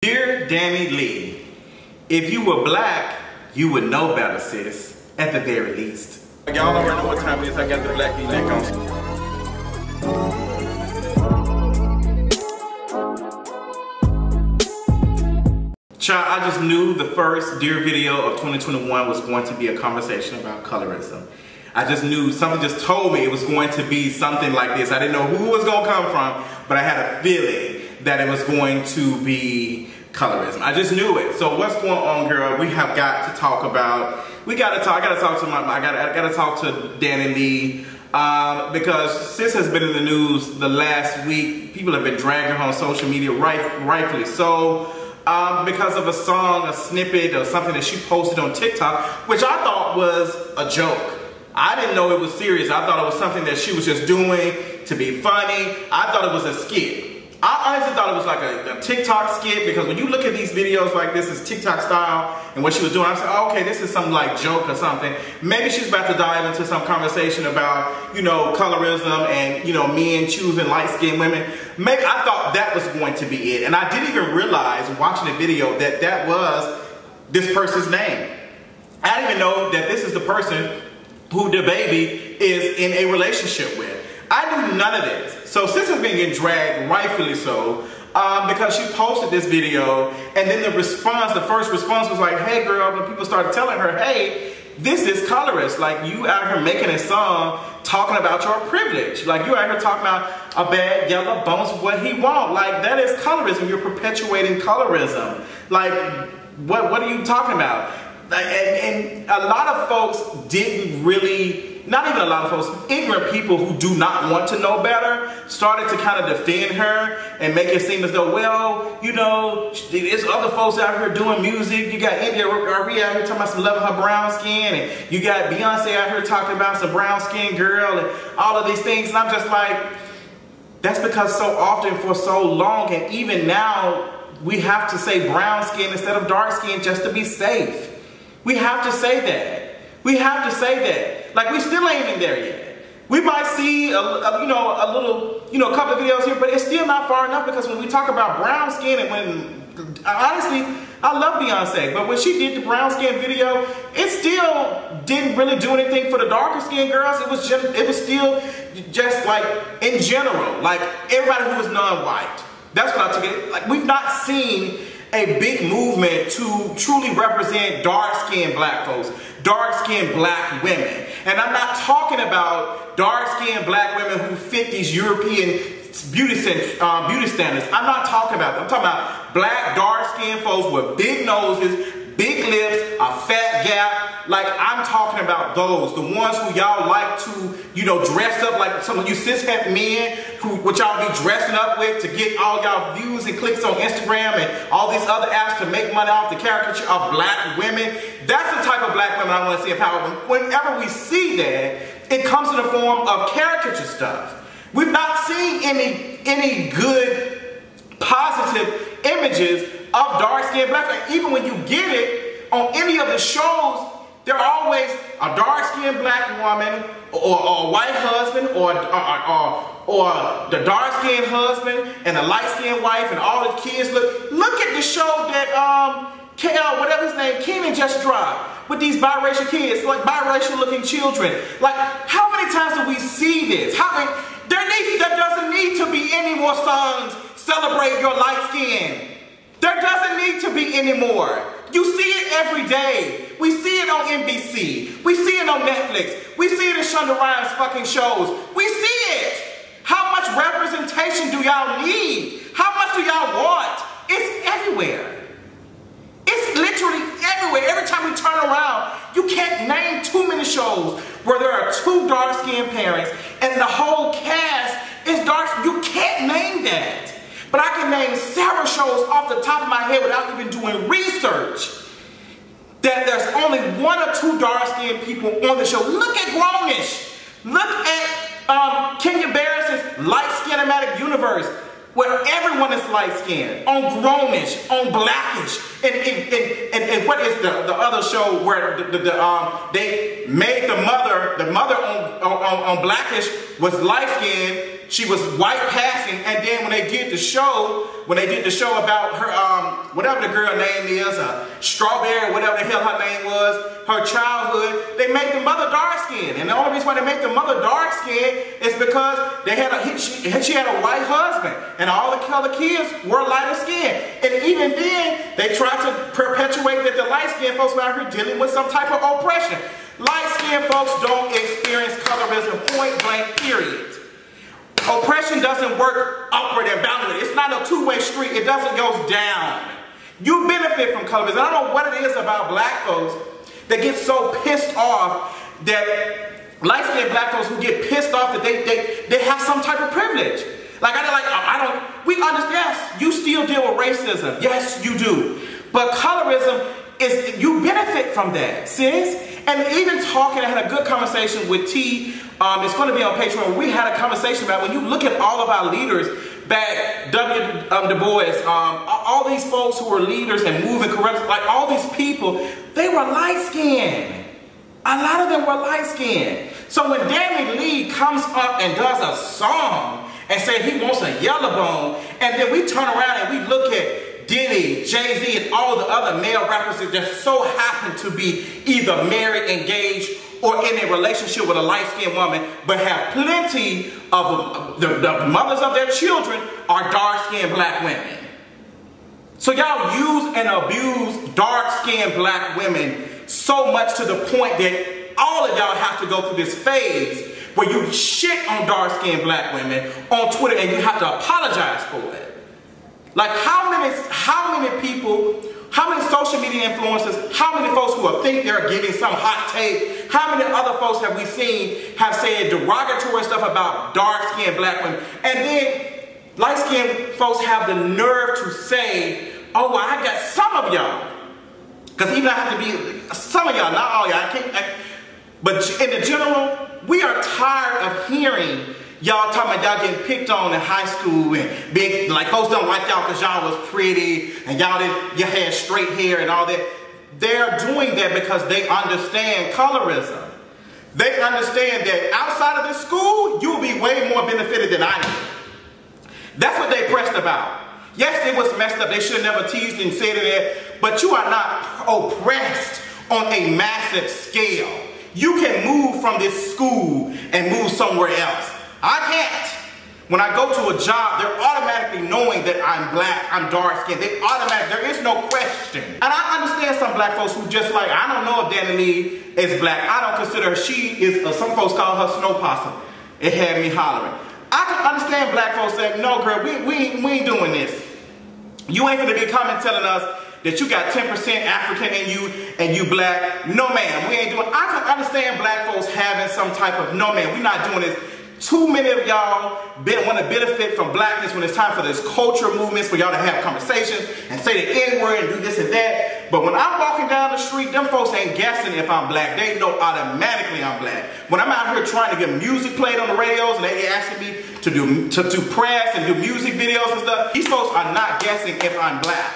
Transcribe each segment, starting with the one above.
Dear DaniLeigh, if you were black, you would know better, sis, at the very least. Y'all already know what time it is. I got the black V-neck on. Child, I just knew the first Dear video of 2021 was going to be a conversation about colorism. I just knew, something just told me it was going to be something like this. I didn't know who it was going to come from, but I had a feeling that it was going to be colorism. I just knew it. So what's going on, girl? We have got to talk about, I gotta talk to DaniLeigh, because sis has been in the news the last week. People have been dragging her on social media, rightfully so, because of a song, a snippet, or something that she posted on TikTok, which I thought was a joke. I didn't know it was serious. I thought it was something that she was just doing to be funny. I thought it was a skit. I honestly thought it was like a TikTok skit, because when you look at these videos like this is TikTok style and what she was doing, I said, oh, okay, this is some like joke or something. Maybe she's about to dive into some conversation about, you know, colorism and, you know, men choosing light-skinned women. Maybe I thought that was going to be it. And I didn't even realize watching the video that that was this person's name. I didn't even know that this is the person who the baby is in a relationship with. I knew none of this. So sis has been getting dragged, rightfully so, because she posted this video, and then the first response was like, hey girl, when people started telling her, hey, this is colorist. Like, you out here making a song talking about your privilege. Like, you out here talking about a bad yellow bones, what he want. Like, that is colorism. You're perpetuating colorism. Like, what are you talking about? Like, and a lot of folks didn't really, not even a lot of folks, ignorant people who do not want to know better started to kind of defend her and make it seem as though, well, you know, there's other folks out here doing music. You got India Marie out here talking about some loving her brown skin, and you got Beyonce out here talking about some brown skin girl and all of these things. And I'm just like, that's because so often for so long, and even now, we have to say brown skin instead of dark skin just to be safe. We have to say that. We have to say that. Like, we still ain't in there yet. We might see a couple of videos here, but it's still not far enough, because when we talk about brown skin, and when, honestly, I love Beyonce, but when she did the brown skin video, it still didn't really do anything for the darker skin girls. It was still just like, in general, like everybody who was non-white. That's what I took it. Like, we've not seen a big movement to truly represent dark-skinned black folks, dark-skinned black women. And I'm not talking about dark-skinned black women who fit these European beauty standards. I'm not talking about them. I'm talking about black, dark-skinned folks with big noses, big lips, a fat gap. Like, I'm talking about those, the ones who y'all like to, you know, dress up like some of you cishet men, what y'all be dressing up with to get all y'all views and clicks on Instagram and all these other apps to make money off the caricature of black women. That's the type of black women I want to see in power. Whenever we see that, it comes in the form of caricature stuff. We've not seen any good, positive images of dark-skinned black women. Even when you get it on any of the shows, they're always a dark-skinned black woman, or a white husband, or the dark-skinned husband and the light-skinned wife, and all the kids. Look at the show that whatever his name, Kenan just dropped, with these biracial kids, like biracial-looking children. Like, how many times do we see this? There doesn't need to be any more songs celebrate your light skin. There doesn't need to be any more. You see it every day. We see it on NBC. We see it on Netflix. We see it in Shonda Rhimes' fucking shows. We see it. How much representation do y'all need? How much do y'all want? It's everywhere. It's literally everywhere. Every time we turn around, you can't name too many shows where there are two dark-skinned parents and the whole cast is dark. You can't name that. But I can name several shows off the top of my head without even doing research that there's only one or two dark-skinned people on the show. Look at Grownish. Look at Kenya Barris's Light Skinematic Universe, where everyone is light-skinned. On Grownish, on Blackish, and what is the other show where they made the mother on Blackish was light-skinned. she was white passing, and then when they did the show about her, whatever the girl name is, Strawberry, whatever the hell her name was, her childhood, they made the mother dark skinned. And the only reason why they made the mother dark skinned is because they had she had a white husband, and all the other kids were lighter skinned. And even then, they tried to perpetuate that the light skinned folks were out here dealing with some type of oppression. Light-skinned folks don't experience colorism, point blank, period. Oppression doesn't work upward and downward. It's not a two-way street. It doesn't go down. You benefit from colorism. I don't know what it is about black folks that get so pissed off, that light-skinned black folks who get pissed off that they have some type of privilege. We understand you still deal with racism. Yes, you do. But colorism is, you benefit from that, sis. And even talking, I had a good conversation with T. It's going to be on Patreon. We had a conversation about when you look at all of our leaders back, Du Bois, all these folks who were leaders and moving correct, like all these people, they were light-skinned. A lot of them were light-skinned. So when DaniLeigh comes up and does a song and say he wants a yellow bone, and then we turn around and we look at Diddy, Jay-Z, and all the other male rappers that just so happen to be either married, engaged, or in a relationship with a light-skinned woman, but have plenty of the mothers of their children are dark-skinned black women. So y'all use and abuse dark-skinned black women so much to the point that all of y'all have to go through this phase where you shit on dark-skinned black women on Twitter and you have to apologize for it. Like how many people, how many social media influencers, how many folks who think they're giving some hot take, how many other folks have we seen have said derogatory stuff about dark-skinned black women, and then light-skinned folks have the nerve to say, oh, well, I got some of y'all, because even I have to be, some of y'all, not all y'all, but in the general, we are tired of hearing y'all talking about y'all getting picked on in high school and being like folks don't like y'all because y'all was pretty and you had straight hair and all that. They're doing that because they understand colorism. They understand that outside of this school, you'll be way more benefited than I am. That's what they pressed about. Yes, it was messed up. They should have never teased and said it, but you are not oppressed on a massive scale. You can move from this school and move somewhere else. I can't. When I go to a job, they're automatically knowing that I'm black, I'm dark skinned. There is no question. And I understand some black folks who just like, I don't know if DaniLeigh is black. I don't consider her, she is, some folks call her snow possum. It had me hollering. I can understand black folks saying, no girl, we ain't doing this. You ain't gonna be coming telling us that you got 10% African in you and you black. No ma'am, we ain't doing. I can understand black folks having some type of, no ma'am, we're not doing this. Too many of y'all want to benefit from blackness when it's time for this culture movements, for y'all to have conversations and say the N-word and do this and that. But when I'm walking down the street, them folks ain't guessing if I'm black. They know automatically I'm black. When I'm out here trying to get music played on the radios and they asking me to press and do music videos and stuff, these folks are not guessing if I'm black.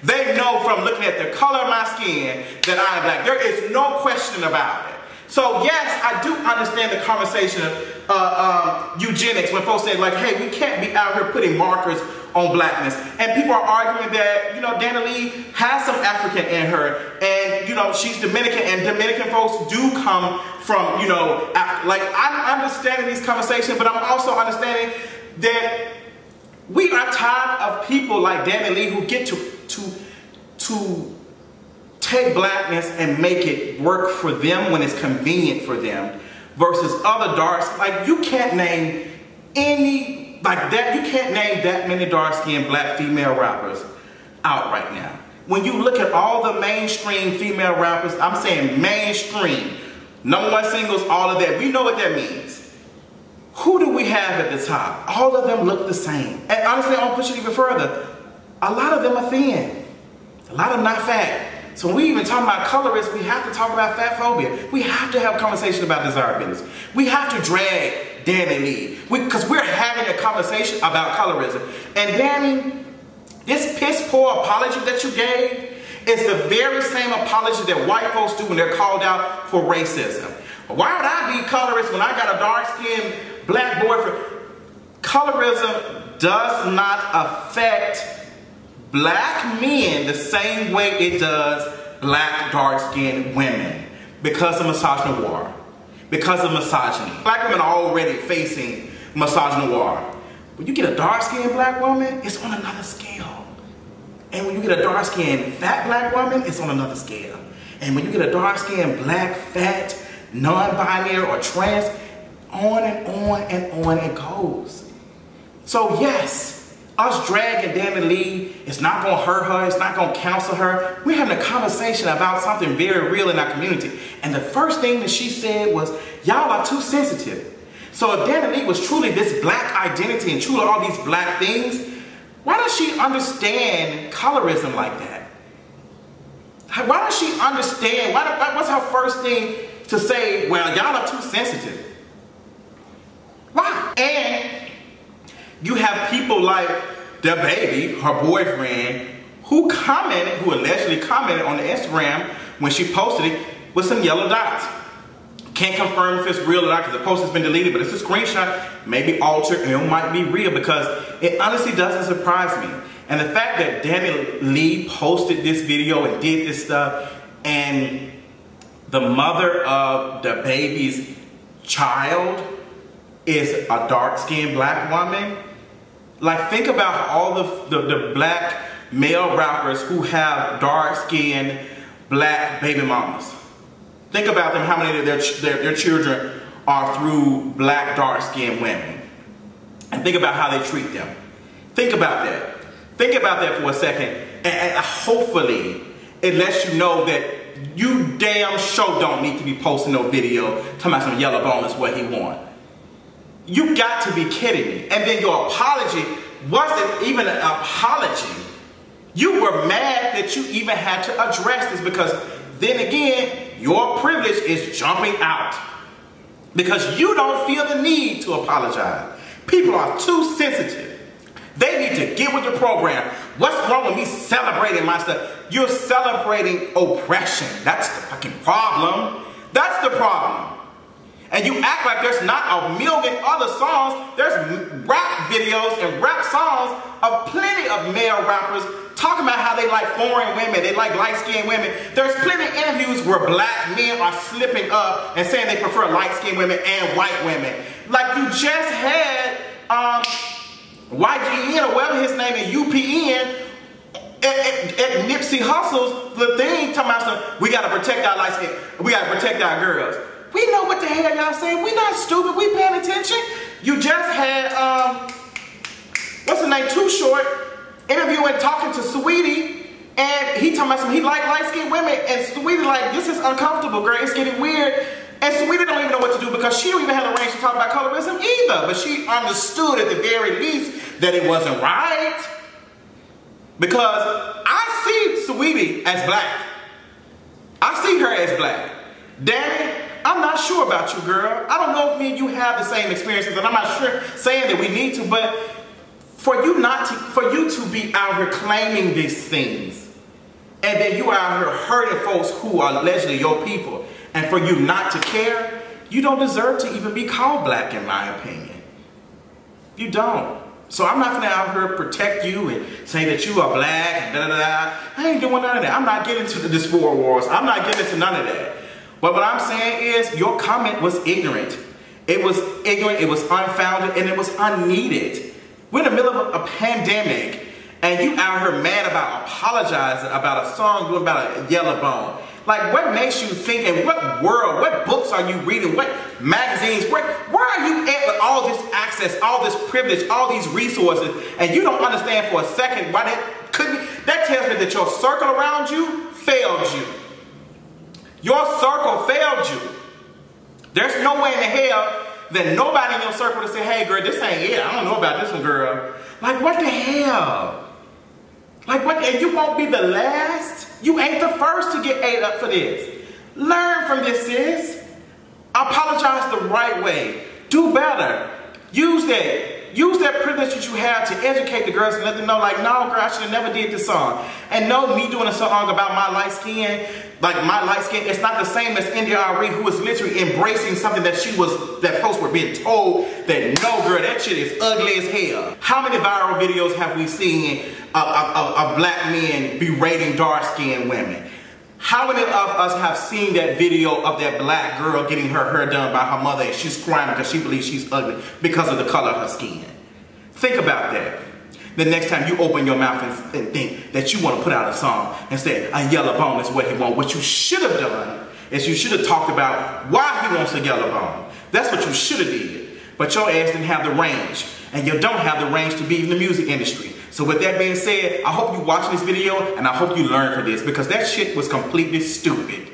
They know from looking at the color of my skin that I'm black. There is no question about it. So yes, I do understand the conversation of eugenics when folks say like, hey, we can't be out here putting markers on blackness. And people are arguing that, you know, DaniLeigh has some African in her and, you know, she's Dominican and Dominican folks do come from, you know, like I'm understanding these conversations, but I'm also understanding that we are tired of people like DaniLeigh who get to take blackness and make it work for them when it's convenient for them versus other darks. Like you can't name any, like that, you can't name that many dark-skinned black female rappers out right now. When you look at all the mainstream female rappers, I'm saying mainstream, #1 singles, all of that, we know what that means. Who do we have at the top? All of them look the same. And honestly, I'll push it even further. A lot of them are thin. A lot of them not fat. So when we even talk about colorists, we have to talk about fat phobia. We have to have a conversation about desirability. We have to drag DaniLeigh because we're having a conversation about colorism. And Danny, this piss poor apology that you gave is the very same apology that white folks do when they're called out for racism. Why would I be colorist when I got a dark-skinned black boyfriend? colorism does not affect black men the same way it does black dark-skinned women because of misogynoir, because of misogyny. Black women are already facing misogynoir. When you get a dark-skinned black woman, it's on another scale. And when you get a dark-skinned fat black woman, it's on another scale. And when you get a dark-skinned black, fat, non-binary or trans, on and on and on it goes. So yes, us dragging DaniLeigh, it's not going to hurt her, it's not going to counsel her. We're having a conversation about something very real in our community. And the first thing that she said was, y'all are too sensitive. So if DaniLeigh was truly this black identity and truly all these black things, why does she understand colorism like that? Why does she understand, what's her first thing to say, well, y'all are too sensitive? Why? And you have people like the baby, her boyfriend, who allegedly commented on the Instagram when she posted it with some yellow dots. Can't confirm if it's real or not because the post has been deleted, but it's a screenshot, maybe altered, and it might be real because it honestly doesn't surprise me. And the fact that DaniLeigh posted this video and did this stuff, and the mother of the baby's child is a dark-skinned black woman. Like, think about all the black male rappers who have dark-skinned black baby mamas. Think about them, how many of their children are through black dark-skinned women. And think about how they treat them. Think about that. Think about that for a second. And hopefully it lets you know that you damn sure don't need to be posting no video talking about some yellow bone is what he want. You got to be kidding me. And then your apology wasn't even an apology. You were mad that you even had to address this because then again, your privilege is jumping out. Because you don't feel the need to apologize. People are too sensitive. They need to get with the program. What's wrong with me celebrating my stuff? You're celebrating oppression. That's the fucking problem. That's the problem. And you act like there's not a million other songs. There's rap videos and rap songs of plenty of male rappers talking about how they like foreign women, they like light-skinned women. There's plenty of interviews where black men are slipping up and saying they prefer light-skinned women and white women. Like you just had YGN or whatever his name is, UPN, at Nipsey Hussle's the thing talking about some, we gotta protect our light-skinned, we gotta protect our girls. We know what the hell y'all saying. We not stupid. We paying attention. You just had, what's his name, Too Short, interviewing, talking to Sweetie, and he talking about some, he like light-skinned women, and Sweetie like, this is uncomfortable, girl. It's getting weird. And Sweetie don't even know what to do because she don't even have the range to talk about colorism either. But she understood at the very least that it wasn't right. Because I see Sweetie as black. I see her as black. Danny, I'm not sure about you, girl. I don't know if me and you have the same experiences, and I'm not sure saying that we need to, but for you to be out here claiming these things, and then you out here hurting folks who are allegedly your people, and for you not to care, you don't deserve to even be called black, in my opinion. You don't. So I'm not gonna out here protect you and say that you are black and da-da-da. I ain't doing none of that. I'm not getting into the discord wars. I'm not getting into none of that. But what I'm saying is your comment was ignorant. It was ignorant, it was unfounded, and it was unneeded. We're in the middle of a pandemic, and you out here mad about apologizing about a song doing about a yellow bone. Like, what makes you think, and what world, what books are you reading, what magazines, where are you at with all this access, all this privilege, all these resources, and you don't understand for a second why that couldn't, that tells me that your circle around you failed you. Your circle failed you. There's no way in the hell that nobody in your circle to say, hey girl, this ain't it. I don't know about this one, girl. Like, what the hell? Like, what, and you won't be the last? You ain't the first to get ate up for this. Learn from this, sis. Apologize the right way. Do better. Use that use that privilege that you have to educate the girls and let them know, like, no, girl, I should have never did this song. And no, me doing a song about my light skin, like my light skin, it's not the same as India.Arie, who was literally embracing something that that folks were being told that, no, girl, that shit is ugly as hell. How many viral videos have we seen of black men berating dark-skinned women? How many of us have seen that video of that black girl getting her hair done by her mother and she's crying because she believes she's ugly because of the color of her skin? Think about that. The next time you open your mouth and think that you want to put out a song and say, a yellow bone is what he wants, what you should have done is you should have talked about why he wants a yellow bone. That's what you should have did. But your ass didn't have the range. And you don't have the range to be in the music industry. So with that being said, I hope you watch this video and I hope you learn from this, because that shit was completely stupid.